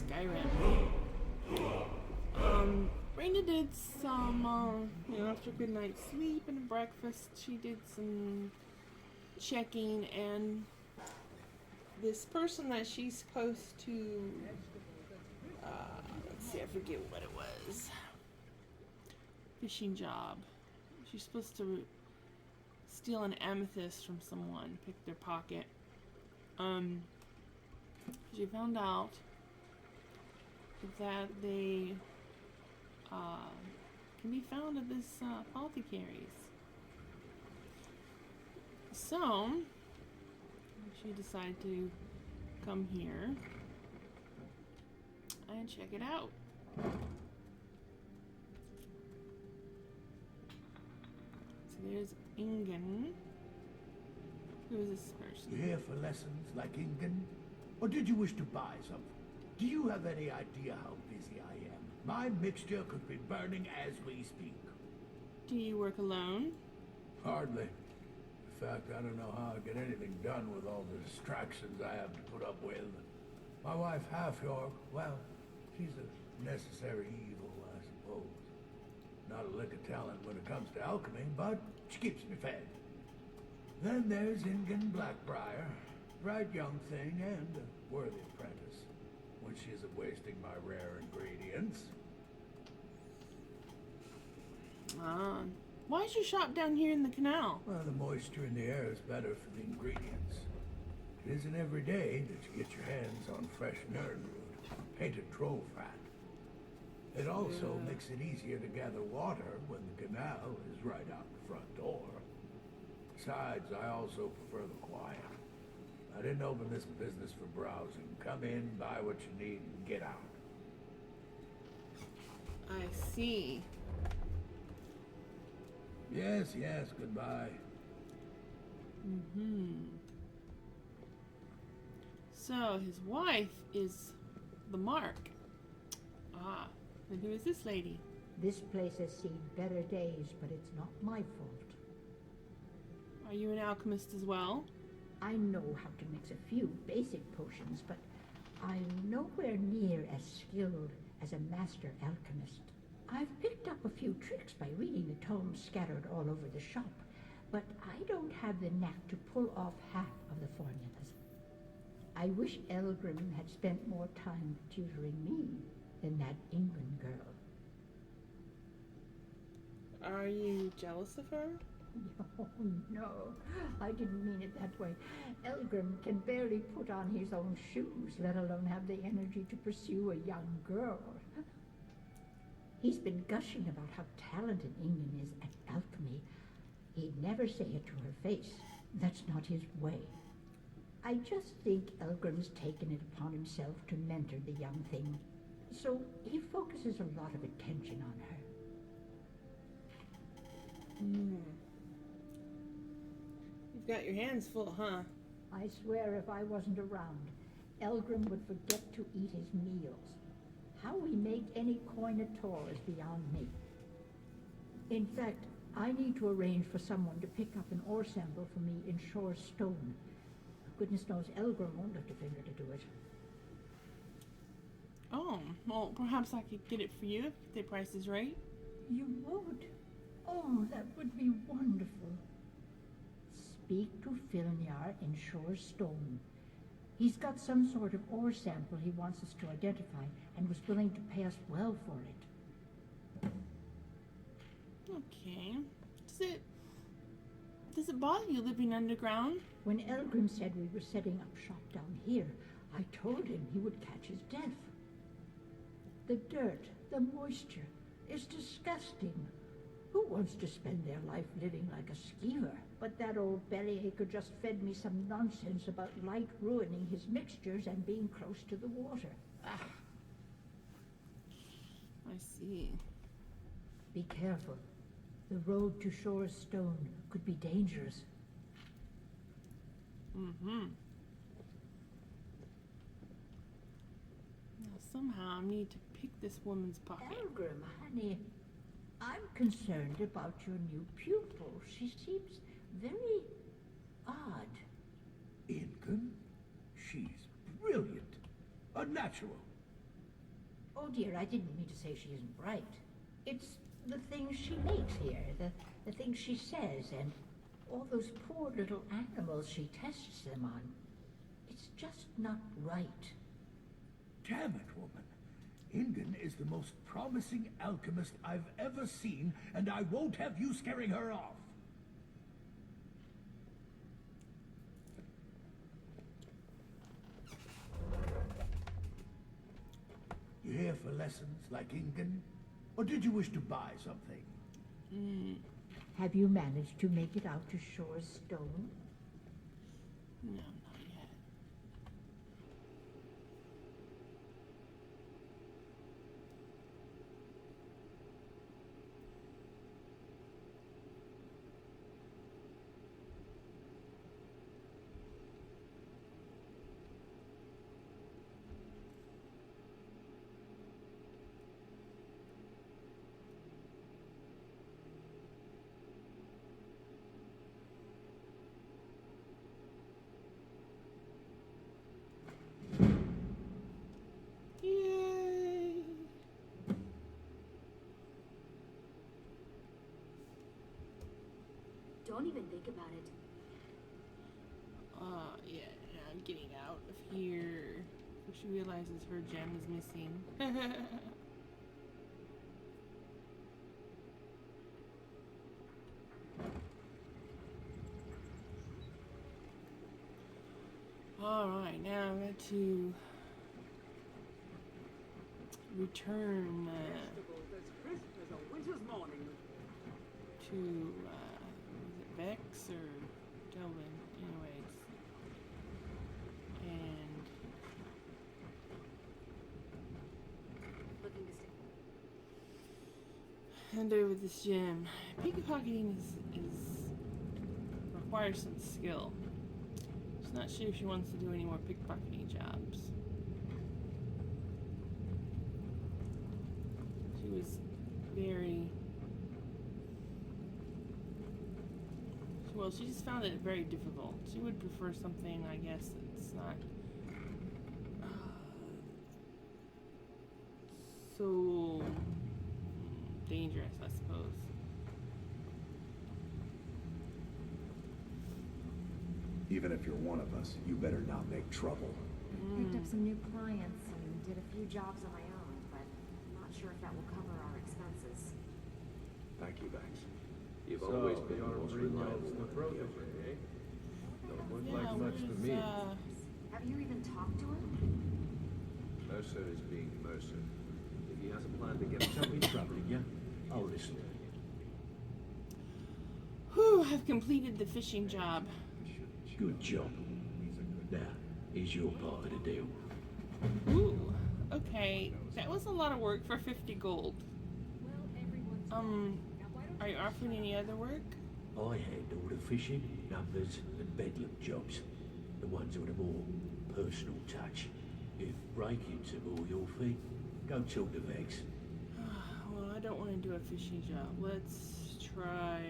Skyrim. Rayna did some, after a good night's sleep and a breakfast, she did some checking, and this person that she's supposed to, let's see, I forget what it was. Fishing job. She's supposed to steal an amethyst from someone, pick their pocket. She found out that they can be found at this apothecary's. So she decided to come here and check it out. So there's Ingen. Who is this person? You here for lessons like Ingen? Or did you wish to buy something? Do you have any idea how busy I am? My mixture could be burning as we speak. Do you work alone? Hardly. In fact, I don't know how I get anything done with all the distractions I have to put up with. My wife, Half-York, well, she's a necessary evil, I suppose. Not a lick of talent when it comes to alchemy, but she keeps me fed. Then there's Ingen Blackbriar, bright young thing and a worthy apprentice, when she isn't wasting my rare ingredients. Why is your shop down here in the canal? Well, the moisture in the air is better for the ingredients. It isn't every day that you get your hands on fresh nerdwood, painted troll fat. It also makes it easier to gather water when the canal is right out the front door. Besides, I also prefer the quiet. I didn't open this business for browsing. Come in, buy what you need, and get out. I see. Yes, goodbye. So, his wife is the Mark. And who is this lady? This place has seen better days, but it's not my fault. Are you an alchemist as well? I know how to mix a few basic potions, but I'm nowhere near as skilled as a master alchemist. I've picked up a few tricks by reading the tomes scattered all over the shop, but I don't have the knack to pull off half of the formulas. I wish Elgrim had spent more time tutoring me than that England girl. Are you jealous of her? Oh, no, I didn't mean it that way. Elgrim can barely put on his own shoes, let alone have the energy to pursue a young girl. He's been gushing about how talented Ingen is at alchemy. He'd never say it to her face. That's not his way. I just think Elgrim's taken it upon himself to mentor the young thing, so he focuses a lot of attention on her. You've got your hands full, huh? I swear if I wasn't around, Elgrim would forget to eat his meals. How he made any coin at all is beyond me. In fact, I need to arrange for someone to pick up an ore sample for me in Shore Stone. Goodness knows Elgrim won't lift a finger to do it. Oh, well, perhaps I could get it for you if the price is right. You would? Oh, that would be wonderful. Speak to Filnyar in Shore Stone. He's got some sort of ore sample he wants us to identify and was willing to pay us well for it. Okay. Does it bother you living underground? When Elgrim said we were setting up shop down here, I told him he would catch his death. The dirt, the moisture, is disgusting. Who wants to spend their life living like a skeever? But that old bellyacre just fed me some nonsense about light ruining his mixtures and being close to the water. Ah. I see. Be careful. The road to Shore Stone could be dangerous. Now somehow I need to pick this woman's pocket. Elgrim, honey, I'm concerned about your new pupil. She seems very odd. Ingen? She's brilliant. A natural. Oh dear, I didn't mean to say she isn't bright. It's the things she makes here, the things she says, and all those poor little animals she tests them on. It's just not right. Damn it, woman. Ingen is the most promising alchemist I've ever seen, and I won't have you scaring her off. You here for lessons like Ingen? Or did you wish to buy something? Have you managed to make it out to Shore's Stone? No, not yet. Yay! Don't even think about it. Yeah, I'm getting out of here. She realizes her gem is missing. Alright, now I'm going to return As crisp as a winter's morning. to, is it Vex or Delvin? Anyways. And Looking to stay. hand over this gem. Pickpocketing is requires some skill. She's not sure if she wants to do any more pickpocketing jobs. She was very well, she just found it very difficult. She would prefer something, I guess, that's not so dangerous, I suppose. Even if you're one of us, you better not make trouble. Picked up some new clients and did a few jobs on my own, but I'm not sure if that will cover our expenses. Thank you, Bax. You've always been the most reliable one in the eh? Don't look like much to me. Have you even talked to him? Mercer is being Mercer. If he has a plan to get himself in trouble, yeah, I'll listen. Whew, I've completed the fishing job. Good job. Now, here's your part of the deal. Ooh, okay. That was a lot of work for 50 gold. Are you offering any other work? I handle the fishing, numbers, and bedlam jobs. The ones with a more personal touch. If breaking's a more your thing, go talk to Vex. Well, I don't want to do a fishing job. Let's try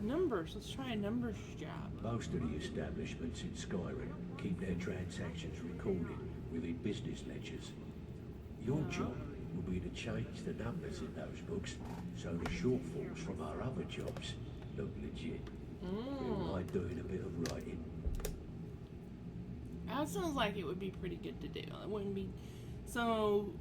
numbers. Let's try a numbers job. Most of the establishments in Skyrim keep their transactions recorded within business ledgers. Your job will be to change the numbers in those books so the shortfalls from our other jobs look legit. We like doing a bit of writing. That sounds like it would be pretty good to do. It wouldn't be so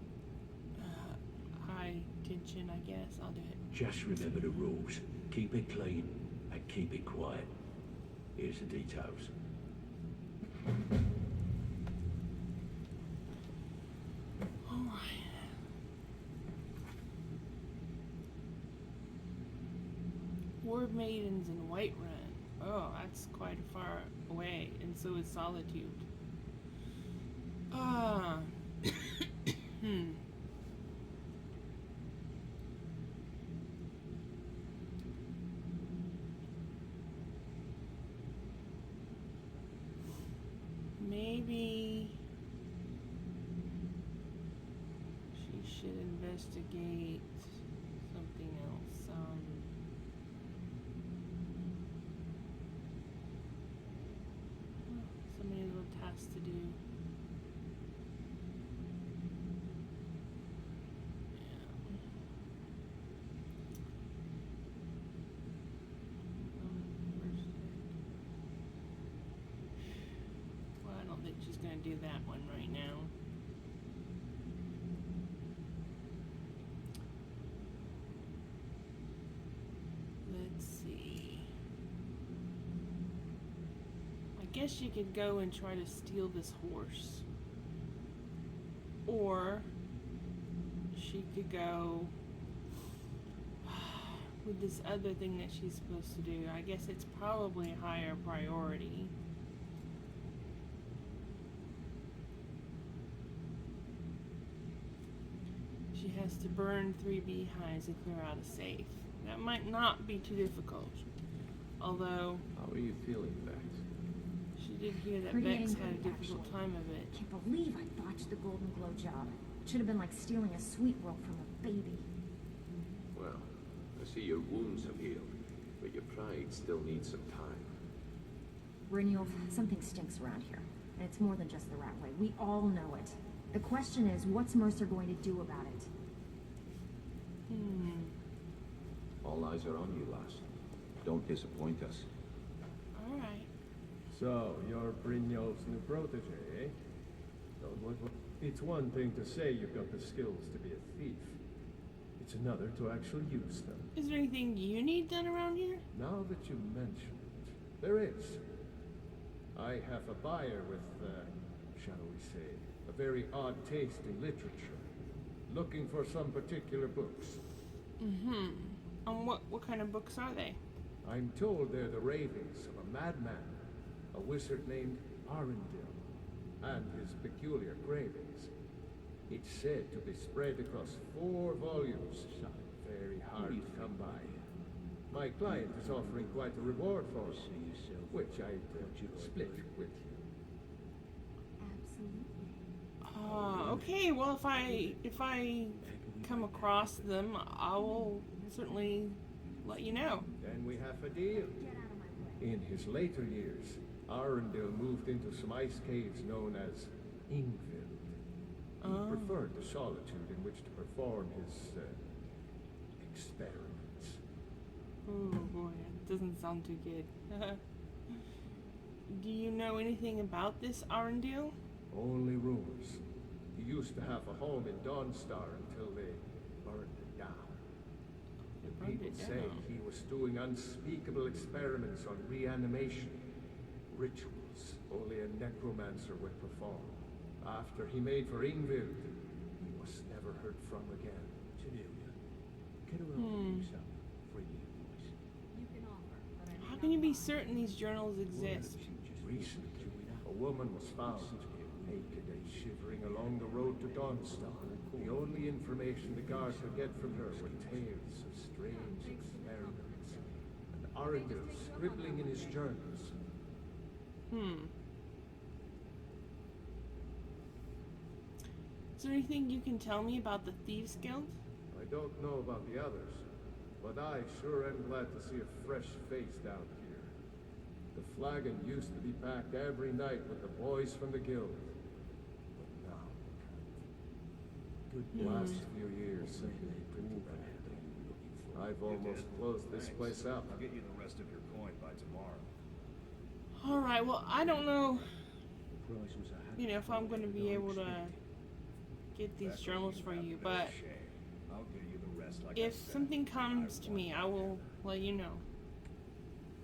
high tension, I guess. I'll do it. Just remember the rules. Keep it clean and keep it quiet. Here's the details. Alright. Ward Maidens in Whiterun. Oh, that's quite far away, and so is Solitude. Maybe she should investigate something else. So many little tasks to do. do that one right now. Let's see. I guess you could go and try to steal this horse. Or she could go with this other thing that she's supposed to do. I guess it's probably a higher priority. She has to burn 3 beehives and clear out a safe. That might not be too difficult. Although, How are you feeling, Bex? she did hear that Pretty Bex angry, had a difficult actually. time of it. Can't believe I botched the Golden Glow job. Should have been like stealing a sweet roll from a baby. Well, I see your wounds have healed, but your pride still needs some time. Renewal, something stinks around here. And it's more than just the rat way. We all know it. The question is, what's Mercer going to do about it? All eyes are on you, lass. Don't disappoint us. Alright. So, you're Brynjolf's new protege, eh? It's one thing to say you've got the skills to be a thief. It's another to actually use them. Is there anything you need done around here? Now that you mention it, there is. I have a buyer with, shall we say, a very odd taste in literature. Looking for some particular books. What kind of books are they? I'm told they're the ravings of a madman, a wizard named Arundel, and his peculiar cravings. It's said to be spread across 4 volumes. Very hard to come by. My client is offering quite a reward for it, which I'd split with you. Absolutely. Okay, well if I come across them, I will certainly let you know. Then we have a deal. In his later years, Arundel moved into some ice caves known as Ingvild. He preferred the solitude in which to perform his experiments. Oh boy, that doesn't sound too good. Do you know anything about this Arundel? Only rumors. He used to have a home in Dawnstar until they burned it down. The burned people it say down. he was doing unspeakable experiments on reanimation, rituals only a necromancer would perform. After he made for Ingvild, he was never heard from again. Cornelia, get around yourself, friendly voice. How can you be certain these journals exist? Recently, a woman was found, naked and shivering along the road to Dawnstar. The only information the guards could get from her were tales of strange experiments, and Arundel scribbling in his journals. Is there anything you can tell me about the Thieves Guild? I don't know about the others, but I sure am glad to see a fresh face down here. The flagon used to be packed every night with the boys from the guild. But now, the last few years have been pretty bad. I've almost closed this place up. I'll get you the rest of your coin by tomorrow. Alright, well I don't know, The price was if I'm going to be able to get these journals for you, but I'll get you the rest like if I said. something comes to me, I will let you know.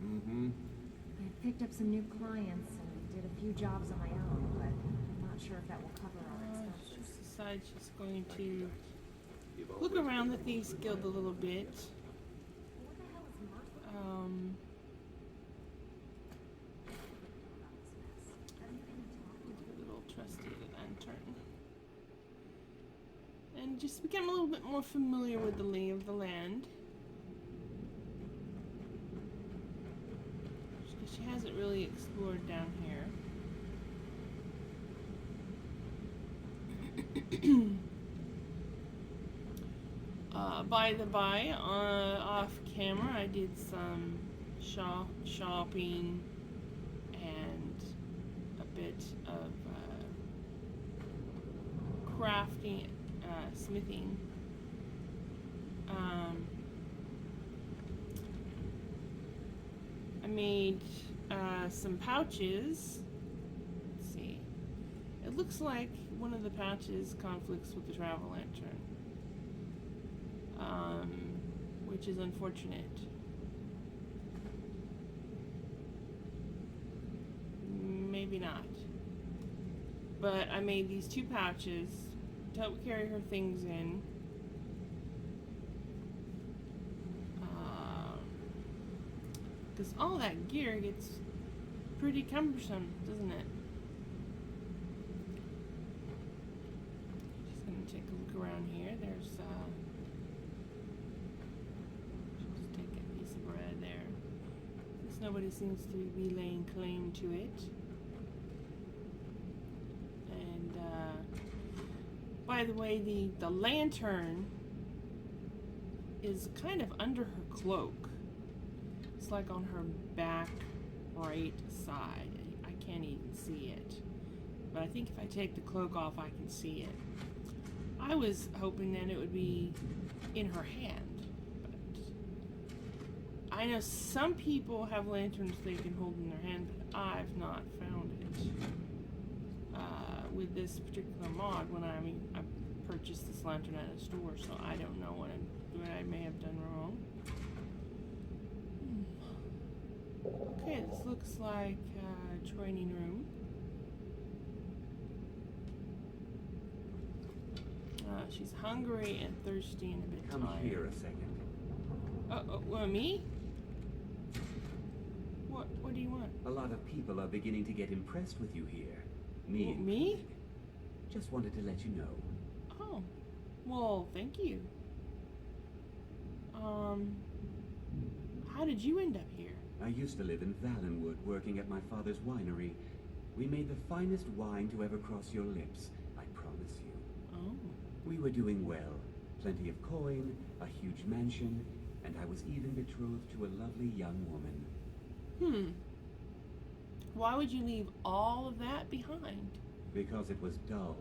I picked up some new clients and did a few jobs on my own, but I'm not sure if that will cover our expenses. She decides she's going to You've look always around the been Thieves Guild a little bit. What the hell is Mercer A little trusty lantern. And just become a little bit more familiar with the lay of the land. Because she hasn't really explored down here. By the by, off camera, I did some shopping and a bit of crafting, smithing. I made some pouches. Let's see. it looks like one of the patches conflicts with the travel lantern. Which is unfortunate. Maybe not. But I made these 2 pouches to help carry her things in. Because all that gear gets pretty cumbersome, doesn't it? Just gonna take a look around here. There's just take a piece of bread there. Since nobody seems to be laying claim to it. And by the way, the lantern is kind of under her cloak. It's like on her back right side. I can't even see it. But I think if I take the cloak off, I can see it. I was hoping that it would be in her hand. But I know some people have lanterns they can hold in their hand, but I've not found it. With this particular mod, when I purchased this lantern at a store, so I don't know what I may have done wrong. Okay, this looks like a training room. She's hungry and thirsty and a bit Come tired. here a second. Well, me? What do you want? A lot of people are beginning to get impressed with you here. Me? included. Just wanted to let you know. Oh, well, thank you. How did you end up here? I used to live in Valenwood, working at my father's winery. We made the finest wine to ever cross your lips, I promise you. Oh. We were doing well. Plenty of coin, a huge mansion, and I was even betrothed to a lovely young woman. Why would you leave all of that behind? Because it was dull.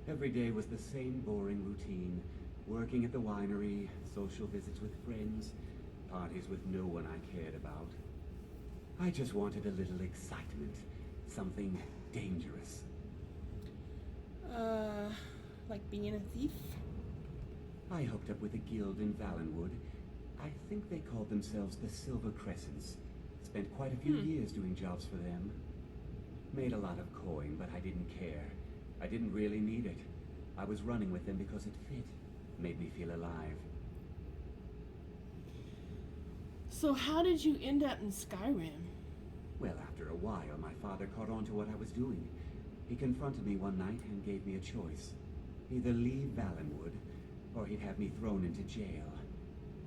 Every day was the same boring routine. Working at the winery, social visits with friends, parties with no one I cared about. I just wanted a little excitement. Something dangerous. Like being a thief? I hooked up with a guild in Valenwood. I think they called themselves the Silver Crescents. Spent quite a few years doing jobs for them. Made a lot of coin, but I didn't care. I didn't really need it. I was running with them because it fit. Made me feel alive. So how did you end up in Skyrim? Well, after a while, my father caught on to what I was doing. He confronted me one night and gave me a choice. Either leave Valenwood, or he'd have me thrown into jail.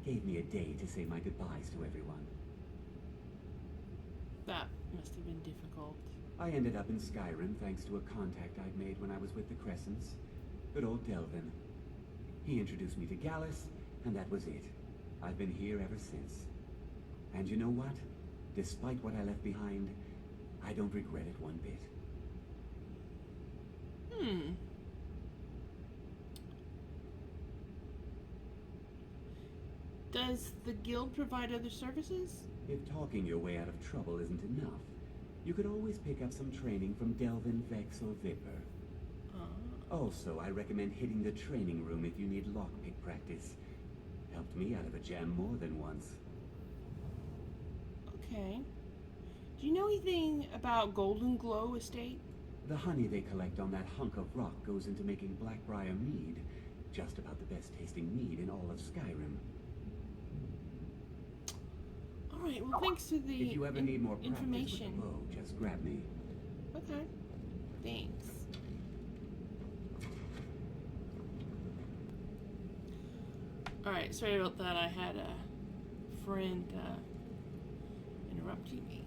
Gave me a day to say my goodbyes to everyone. That must have been difficult. I ended up in Skyrim thanks to a contact I'd made when I was with the Crescents. Good old Delvin. He introduced me to Gallus, and that was it. I've been here ever since. And you know what? Despite what I left behind, I don't regret it one bit. Does the guild provide other services? If talking your way out of trouble isn't enough, you could always pick up some training from Delvin, Vex, or Viper. Also, I recommend hitting the training room if you need lockpick practice. Helped me out of a jam more than once. Okay. Do you know anything about Golden Glow Estate? The honey they collect on that hunk of rock goes into making Blackbriar mead. Just about the best tasting mead in all of Skyrim. Alright, well thanks for the If you ever need more practice with the information. bow, just grab me. Okay. Thanks. Alright, sorry about that. I had a friend interrupting me.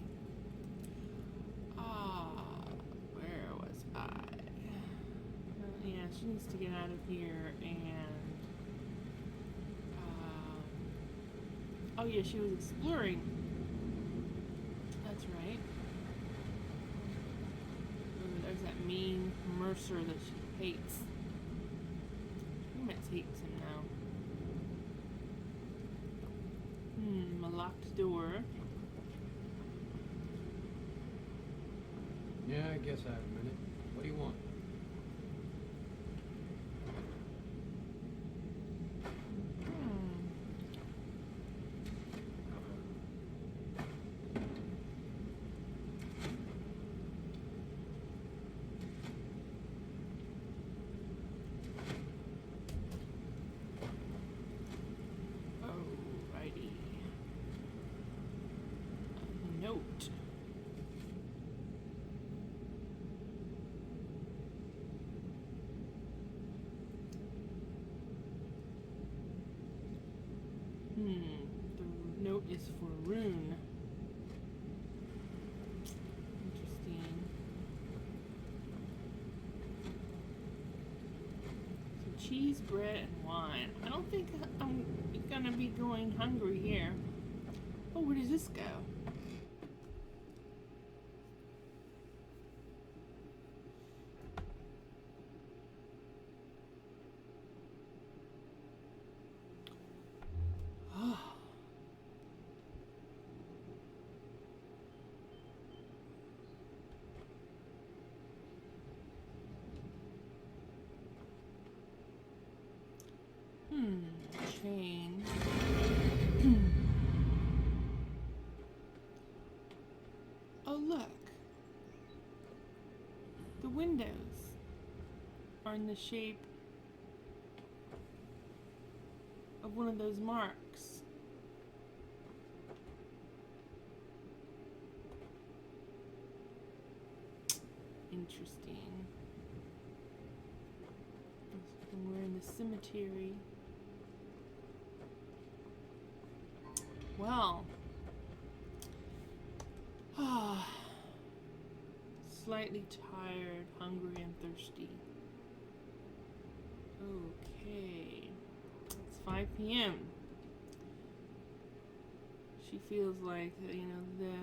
Where was I? Yeah, she needs to get out of here and oh yeah, she was exploring. That's right. Ooh, there's that mean Mercer that she hates. She pretty much hates him now. A locked door. Yeah, I guess I have a minute. What do you want? throat is for rune. Interesting. Some cheese, bread, and wine. I don't think I'm gonna be going hungry here. Oh, where does this go? Chain. Oh, look. The windows are in the shape of one of those marks. Interesting. And we're in the cemetery. Well, slightly tired, hungry, and thirsty. Okay, it's 5 p.m. She feels like, you know, the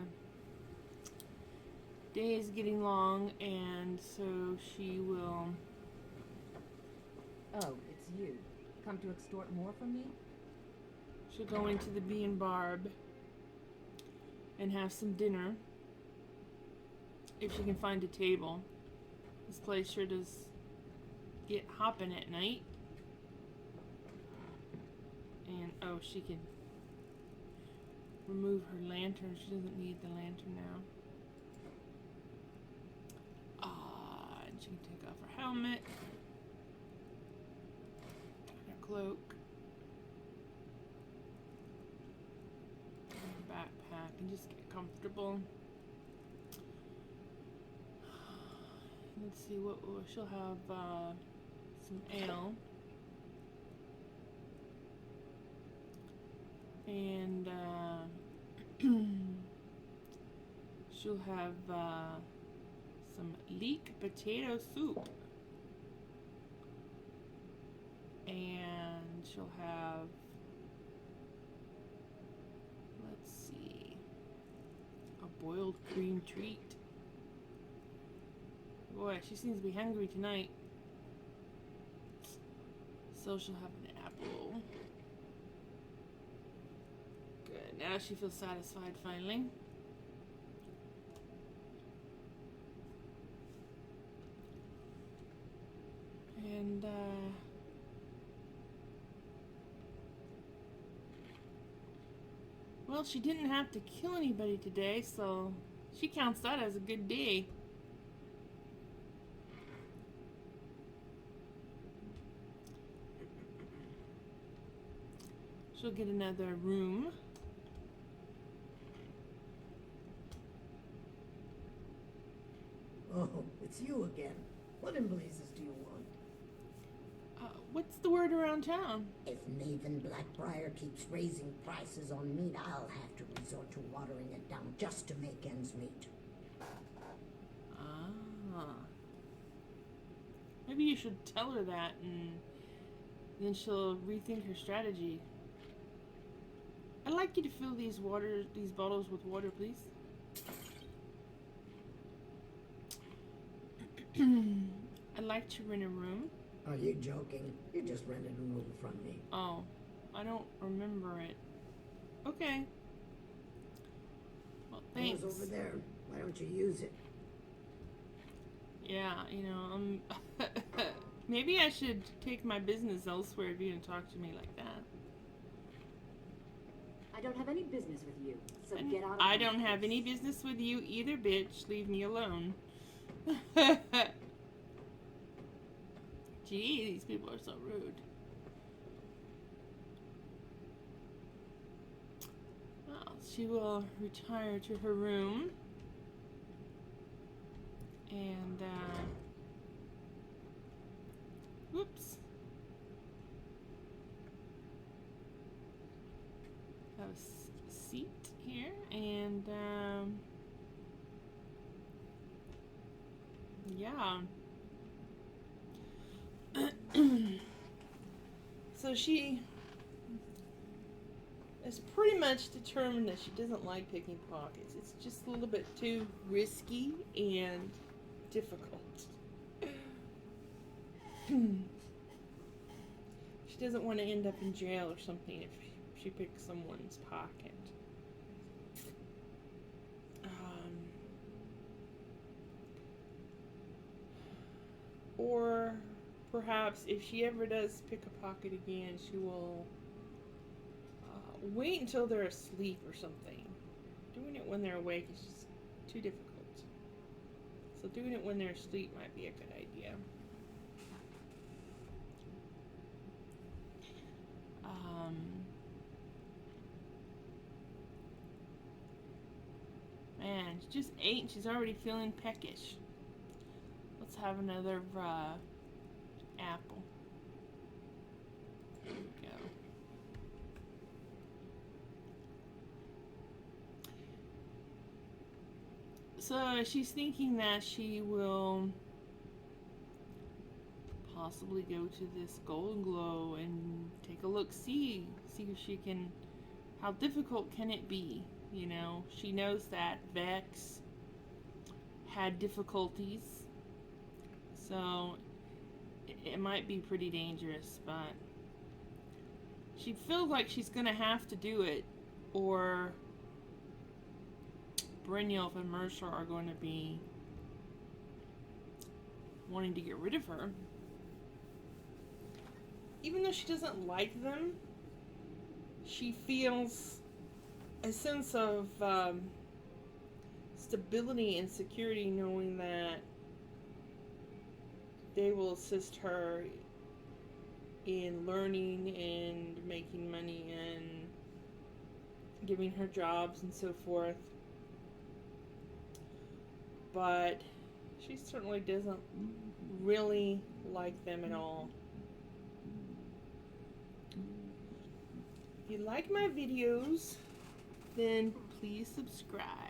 day is getting long, and so she will... Oh, it's you. Come to extort more from me? She'll go into the Bee and Barb and have some dinner. If she can find a table. This place sure does get hopping at night. And, oh, she can remove her lantern. She doesn't need the lantern now. And she can take off her helmet. Her cloak. Backpack and just get comfortable. Let's see what she'll have. Some ale and she'll have some leek potato soup, and she'll have, let's see, a boiled cream treat. Boy, she seems to be hungry tonight. So she'll have an apple. Good, now she feels satisfied finally. And, well, she didn't have to kill anybody today, so she counts that as a good day. She'll get another room. Oh, it's you again. What in blazes do you want? What's the word around town? If Nathan Blackbriar keeps raising prices on meat, I'll have to resort to watering it down just to make ends meet. Maybe you should tell her that, and then she'll rethink her strategy. I'd like you to fill these bottles with water, please. I'd like to rent a room. Are you joking? You just rented a room from me. Oh, I don't remember it. Okay. Well, thanks. It was over there. Why don't you use it? Yeah, you know, maybe I should take my business elsewhere if you're gonna talk to me like that. I don't have any business with you, so And get out of I my don't have face. any business with you either, bitch. Leave me alone. Gee, these people are so rude. Well, she will retire to her room. And, whoops. have a seat here, and yeah. So she is pretty much determined that she doesn't like picking pockets. It's just a little bit too risky and difficult. She doesn't want to end up in jail or something if she picks someone's pocket. Or perhaps if she ever does pick a pocket again, she will wait until they're asleep or something. Doing it when they're awake is just too difficult. So doing it when they're asleep might be a good idea. Man, she just ate and she's already feeling peckish. Let's have another apple. There we go. So she's thinking that she will possibly go to this Golden Glow and take a look, see if she can, how difficult can it be, you know. She knows that Vex had difficulties, so it might be pretty dangerous, but she feels like she's gonna have to do it, or Brynjolf and Mercer are going to be wanting to get rid of her. Even though she doesn't like them, she feels a sense of stability and security knowing that they will assist her in learning and making money and giving her jobs and so forth. But she certainly doesn't really like them at all. If you like my videos, then please subscribe.